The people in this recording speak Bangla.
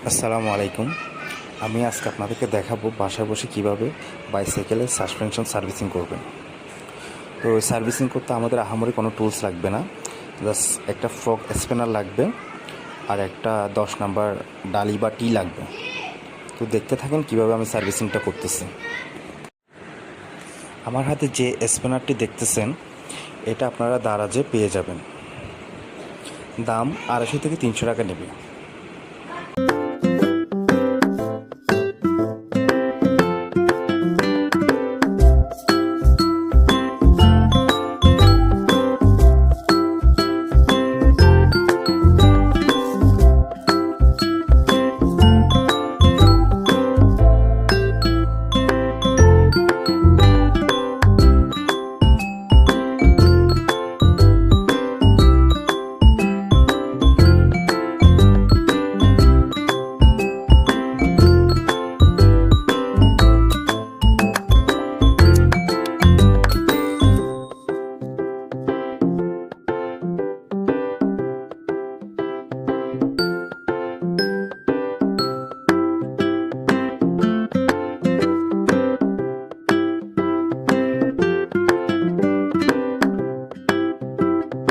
আসসালামু আলাইকুম। আমি আজকে আপনাদেরকে দেখাবো বাসায় বসে কীভাবে বাইসাইকেলের সাসপেনশন সার্ভিসিং করবেন। তো সার্ভিসিং করতে আমাদের আহামরি কোনো টুলস লাগবে না, জাস্ট একটা ফ্রক স্প্যানার লাগবে আর একটা 10 নাম্বার ডালি বা টি লাগবে। তো দেখতে থাকেন কীভাবে আমি সার্ভিসিংটা করতেছি। আমার হাতে যে স্প্যানারটি দেখতেছেন এটা আপনারা দারাজে পেয়ে যাবেন, দাম 250 থেকে 300 টাকা নেবে।